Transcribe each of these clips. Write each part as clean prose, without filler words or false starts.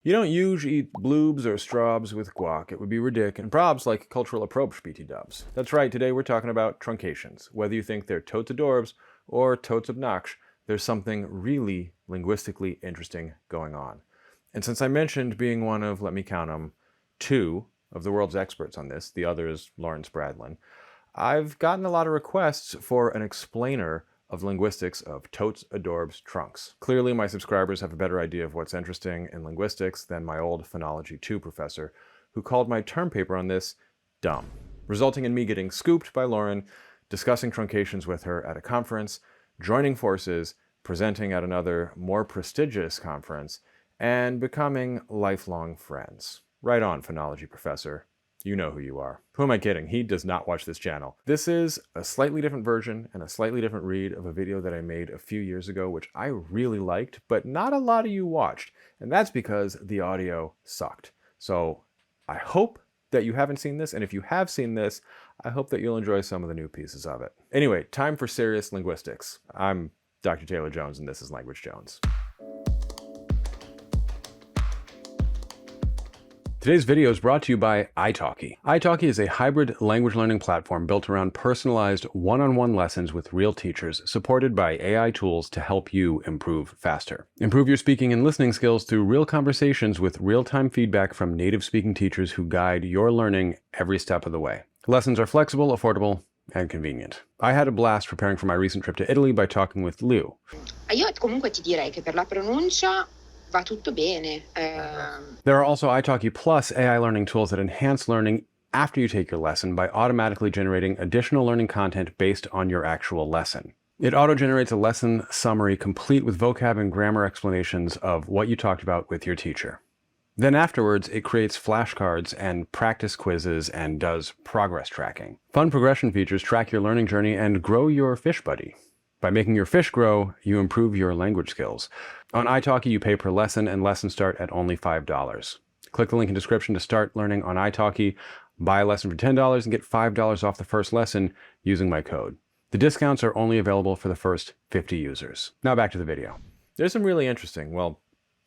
You don't usually eat bloobs or straubs with guac. It would be ridiculous. And probs like cultural approach, BT dubs. That's right, today we're talking about truncations. Whether you think they're totes adorbs or totes obnox, there's something really linguistically interesting going on. And since I mentioned being one of, let me count them, two of the world's experts on this, the other is Lawrence Bradlin, I've gotten a lot of requests for an explainer of linguistics of totes, adorbs, trunks. Clearly, my subscribers have a better idea of what's interesting in linguistics than my old Phonology 2 professor, who called my term paper on this dumb, resulting in me getting scooped by Lauren, discussing truncations with her at a conference, joining forces, presenting at another, more prestigious conference, and becoming lifelong friends. Right on, Phonology professor. You know who you are. Who am I kidding? He does not watch this channel. This is a slightly different version and a slightly different read of a video that I made a few years ago, which I really liked, but not a lot of you watched. And that's because the audio sucked. So I hope that you haven't seen this, and if you have seen this, I hope that you'll enjoy some of the new pieces of it. Anyway, time for serious linguistics. I'm Dr. Taylor Jones, and this is Language Jones. Today's video is brought to you by italki. italki is a hybrid language learning platform built around personalized one-on-one lessons with real teachers, supported by AI tools to help you improve faster. Improve your speaking and listening skills through real conversations with real-time feedback from native speaking teachers who guide your learning every step of the way. Lessons are flexible, affordable, and convenient. I had a blast preparing for my recent trip to Italy by talking with Liu. Io comunque ti direi che per la pronuncia va tutto bene. There are also italki Plus AI learning tools that enhance learning after you take your lesson by automatically generating additional learning content based on your actual lesson. It auto-generates a lesson summary complete with vocab and grammar explanations of what you talked about with your teacher. Then afterwards, it creates flashcards and practice quizzes and does progress tracking. Fun progression features track your learning journey and grow your fish buddy. By making your fish grow, you improve your language skills. On italki, you pay per lesson, and lessons start at only $5. Click the link in description to start learning on italki, buy a lesson for $10, and get $5 off the first lesson using my code. The discounts are only available for the first 50 users. Now back to the video. There's some really interesting, well,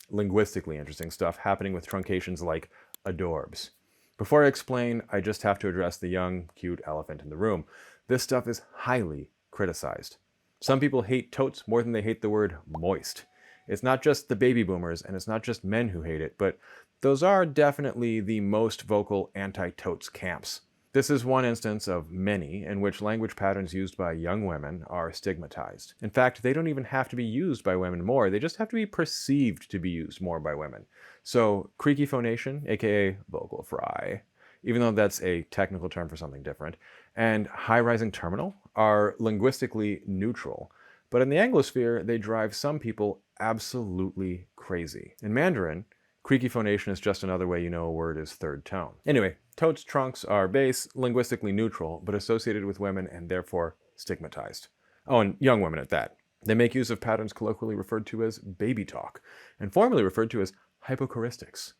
linguistically interesting stuff happening with truncations like adorbs. Before I explain, I just have to address the young, cute elephant in the room. This stuff is highly criticized. Some people hate totes more than they hate the word moist. It's not just the baby boomers, and it's not just men who hate it, but those are definitely the most vocal anti-totes camps. This is one instance of many in which language patterns used by young women are stigmatized. In fact, they don't even have to be used by women more, they just have to be perceived to be used more by women. So, creaky phonation, aka vocal fry, even though that's a technical term for something different, and high-rising terminal are linguistically neutral, but in the Anglosphere, they drive some people absolutely crazy. In Mandarin, creaky phonation is just another way you know a word is third tone. Anyway, totes, trunks are base, linguistically neutral, but associated with women and therefore stigmatized. Oh, and young women at that. They make use of patterns colloquially referred to as baby talk, and formally referred to as hypochoristics.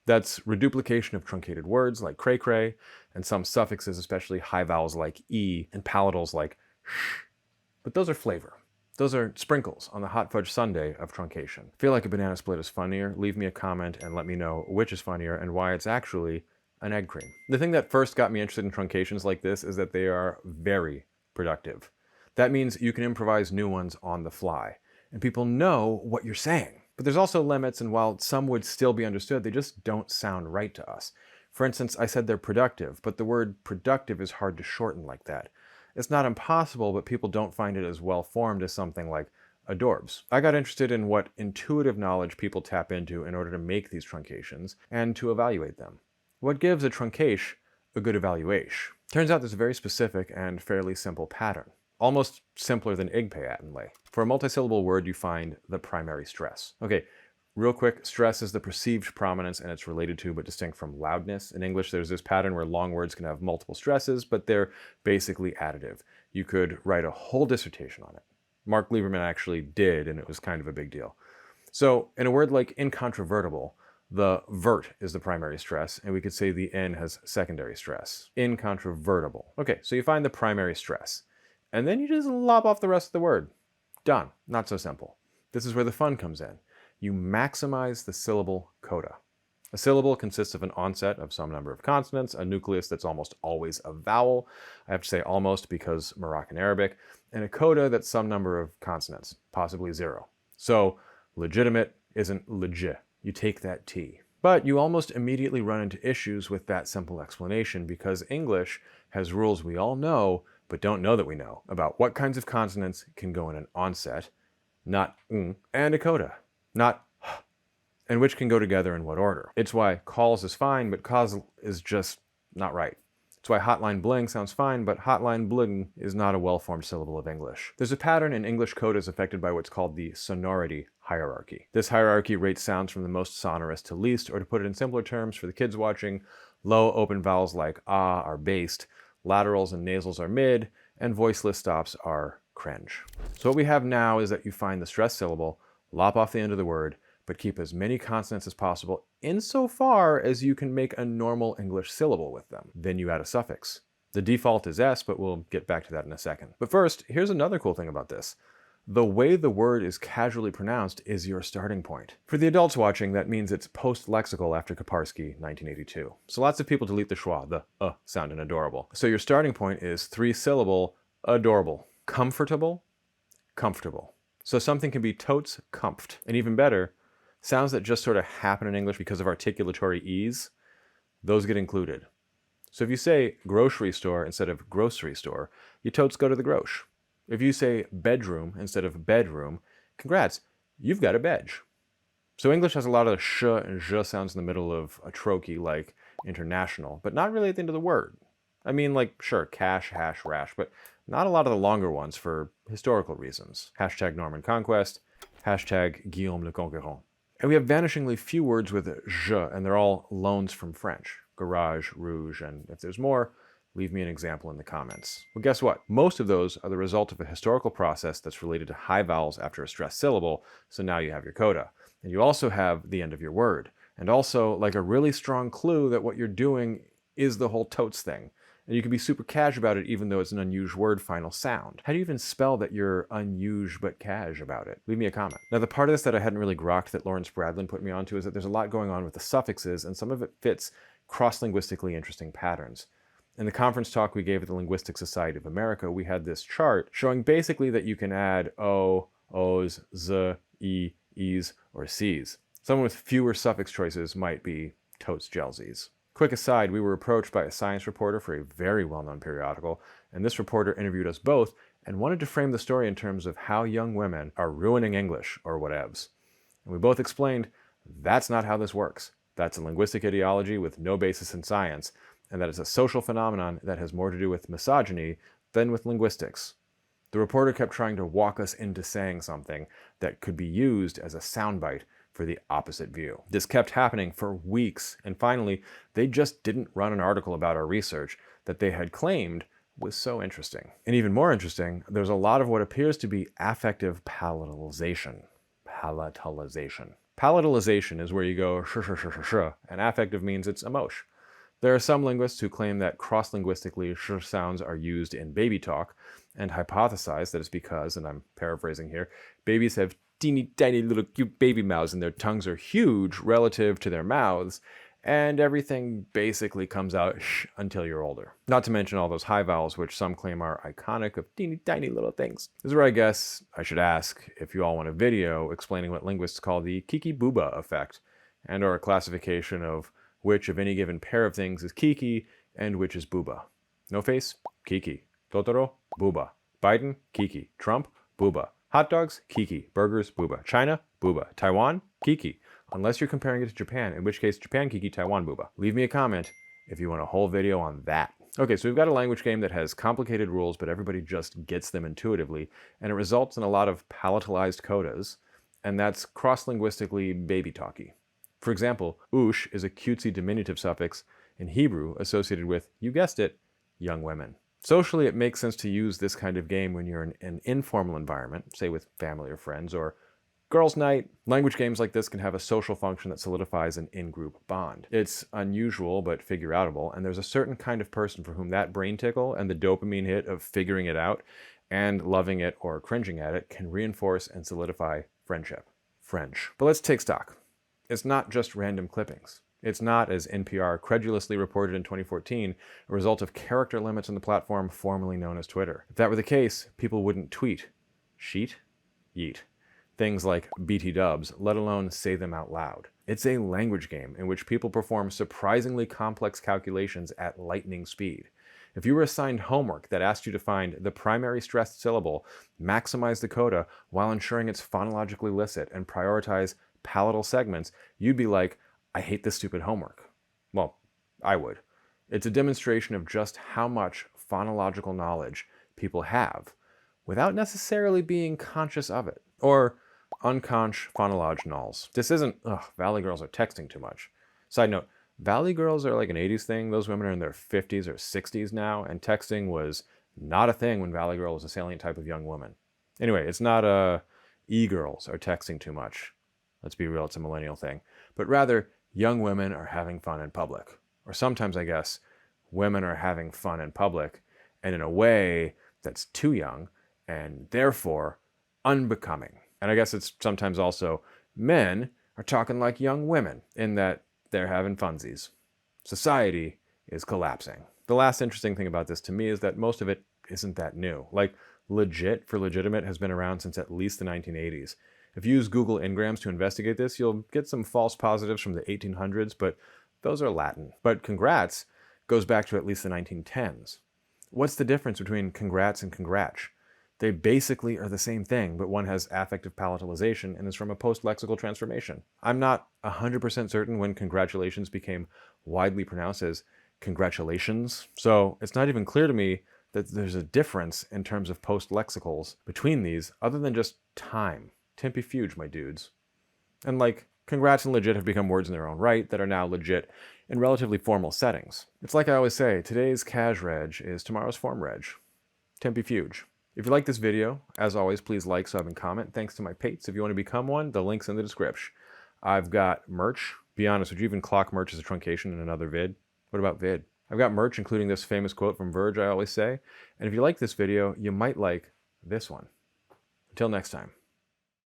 That's reduplication of truncated words like cray-cray, and some suffixes, especially high vowels like e, and palatals like sh. But those are flavor. Those are sprinkles on the hot fudge sundae of truncation. Feel like a banana split is funnier? Leave me a comment and let me know which is funnier and why it's actually an egg cream. The thing that first got me interested in truncations like this is that they are very productive. That means you can improvise new ones on the fly, and people know what you're saying. But there's also limits, and while some would still be understood, they just don't sound right to us. For instance, I said they're productive, but the word productive is hard to shorten like that. It's not impossible, but people don't find it as well formed as something like adorbs. I got interested in what intuitive knowledge people tap into in order to make these truncations, and to evaluate them. What gives a truncate a good evaluation? Turns out there's a very specific and fairly simple pattern. Almost simpler than igpeatenlay. For a multisyllable word, you find the primary stress. Okay, real quick, stress is the perceived prominence, and it's related to but distinct from loudness. In English, there's this pattern where long words can have multiple stresses, but they're basically additive. You could write a whole dissertation on it. Mark Lieberman actually did, and it was kind of a big deal. So, in a word like incontrovertible, the vert is the primary stress, and we could say the N has secondary stress. Incontrovertible. Okay, so you find the primary stress. And then you just lop off the rest of the word. Done. Not so simple. This is where the fun comes in. You maximize the syllable coda. A syllable consists of an onset of some number of consonants, a nucleus that's almost always a vowel. I have to say almost because Moroccan Arabic, and a coda that's some number of consonants, possibly 0. So legitimate isn't legit. You take that T. But you almost immediately run into issues with that simple explanation because English has rules we all know, but don't know that we know, about what kinds of consonants can go in an onset, not and a coda, not and which can go together in what order. It's why calls is fine, but cause is just not right. It's why hotline bling sounds fine, but hotline bling is not a well-formed syllable of English. There's a pattern in English codas affected by what's called the sonority hierarchy. This hierarchy rates sounds from the most sonorous to least, or to put it in simpler terms for the kids watching, low open vowels like ah are based, laterals and nasals are mid, and voiceless stops are cringe. So what we have now is that you find the stressed syllable, lop off the end of the word, but keep as many consonants as possible insofar as you can make a normal English syllable with them. Then you add a suffix. The default is S, but we'll get back to that in a second. But first, here's another cool thing about this. The way the word is casually pronounced is your starting point. For the adults watching, that means it's post-lexical after Kaparsky, 1982. So lots of people delete the schwa, the sound in adorable. So your starting point is 3-syllable adorable. Comfortable, comfortable. So something can be totes comft. And even better, sounds that just sort of happen in English because of articulatory ease, those get included. So if you say grocery store instead of grocery store, you totes go to the grosh. If you say bedroom instead of bedroom, congrats, you've got a bedge. So English has a lot of the sh and zh sounds in the middle of a trochee like international, but not really at the end of the word. I mean, like, sure, cash, hash, rash, but not a lot of the longer ones for historical reasons. Hashtag Norman Conquest, hashtag Guillaume le Conquérant. And we have vanishingly few words with zh, and they're all loans from French. Garage, rouge, and if there's more, leave me an example in the comments. Well, guess what? Most of those are the result of a historical process that's related to high vowels after a stressed syllable, so now you have your coda. And you also have the end of your word. And also, like a really strong clue that what you're doing is the whole totes thing. And you can be super cash about it even though it's an unusual word final sound. How do you even spell that you're unusual but cash about it? Leave me a comment. Now the part of this that I hadn't really grokked that Lawrence Bradlin put me onto is that there's a lot going on with the suffixes and some of it fits cross-linguistically interesting patterns. In the conference talk we gave at the Linguistic Society of America, we had this chart showing basically that you can add O, O's, Z, E, E's, or C's. Someone with fewer suffix choices might be totes gelsies. Quick aside, we were approached by a science reporter for a very well-known periodical, and this reporter interviewed us both and wanted to frame the story in terms of how young women are ruining English, or whatevs. And we both explained that's not how this works. That's a linguistic ideology with no basis in science, and that it's a social phenomenon that has more to do with misogyny than with linguistics. The reporter kept trying to walk us into saying something that could be used as a soundbite for the opposite view. This kept happening for weeks, and finally, they just didn't run an article about our research that they had claimed was so interesting. And even more interesting, there's a lot of what appears to be affective palatalization. Palatalization is where you go sh, and affective means it's emotion. There are some linguists who claim that cross-linguistically sh sounds are used in baby talk, and hypothesize that it's because, and I'm paraphrasing here, babies have teeny tiny little cute baby mouths and their tongues are huge relative to their mouths, and everything basically comes out shh until you're older. Not to mention all those high vowels, which some claim are iconic of teeny tiny little things. This is where I guess I should ask if you all want a video explaining what linguists call the Kiki Booba effect, and or a classification of which of any given pair of things is Kiki and which is Booba. No face? Kiki. Totoro? Booba. Biden? Kiki. Trump? Booba. Hot dogs? Kiki. Burgers? Booba. China? Booba. Taiwan? Kiki. Unless you're comparing it to Japan, in which case Japan Kiki, Taiwan Booba. Leave me a comment if you want a whole video on that. Okay, so we've got a language game that has complicated rules, but everybody just gets them intuitively, and it results in a lot of palatalized codas, and that's cross-linguistically baby-talky. For example, ush is a cutesy diminutive suffix in Hebrew associated with, you guessed it, young women. Socially, it makes sense to use this kind of game when you're in an informal environment, say with family or friends, or girls' night. Language games like this can have a social function that solidifies an in-group bond. It's unusual but figure-outable, and there's a certain kind of person for whom that brain tickle and the dopamine hit of figuring it out and loving it or cringing at it can reinforce and solidify friendship. French. But let's take stock. It's not just random clippings. It's not, as NPR credulously reported in 2014, a result of character limits on the platform formerly known as Twitter. If that were the case, people wouldn't tweet. Sheet? Yeet. Things like BT dubs, let alone say them out loud. It's a language game in which people perform surprisingly complex calculations at lightning speed. If you were assigned homework that asked you to find the primary stressed syllable, maximize the coda while ensuring it's phonologically licit, and prioritize palatal segments, you'd be like, I hate this stupid homework. Well, I would. It's a demonstration of just how much phonological knowledge people have without necessarily being conscious of it. Or unconscious phonology nulls. This isn't, Valley girls are texting too much. Side note, Valley girls are like an 80s thing. Those women are in their 50s or 60s now, and texting was not a thing when Valley girl was a salient type of young woman. Anyway, it's not e-girls are texting too much. Let's be real, it's a millennial thing. But rather, young women are having fun in public. Or sometimes, I guess, women are having fun in public, and in a way that's too young, and therefore unbecoming. And I guess it's sometimes also men are talking like young women in that they're having funsies. Society is collapsing. The last interesting thing about this to me is that most of it isn't that new. Like, legit for legitimate has been around since at least the 1980s. If you use Google Ngrams to investigate this, you'll get some false positives from the 1800s, but those are Latin. But congrats goes back to at least the 1910s. What's the difference between congrats and congratch? They basically are the same thing, but one has affective palatalization and is from a post-lexical transformation. I'm not 100% certain when congratulations became widely pronounced as congratulations, so it's not even clear to me that there's a difference in terms of post-lexicals between these other than just time. Tempifuge, my dudes. And like, congrats and legit have become words in their own right that are now legit in relatively formal settings. It's like I always say, today's cash reg is tomorrow's form reg. Tempifuge. If you like this video, as always, please like, sub, and comment. Thanks to my pates. If you want to become one, the link's in the description. I've got merch. Be honest, would you even clock merch as a truncation in another vid? What about vid? I've got merch, including this famous quote from Verge I always say. And if you like this video, you might like this one. Until next time.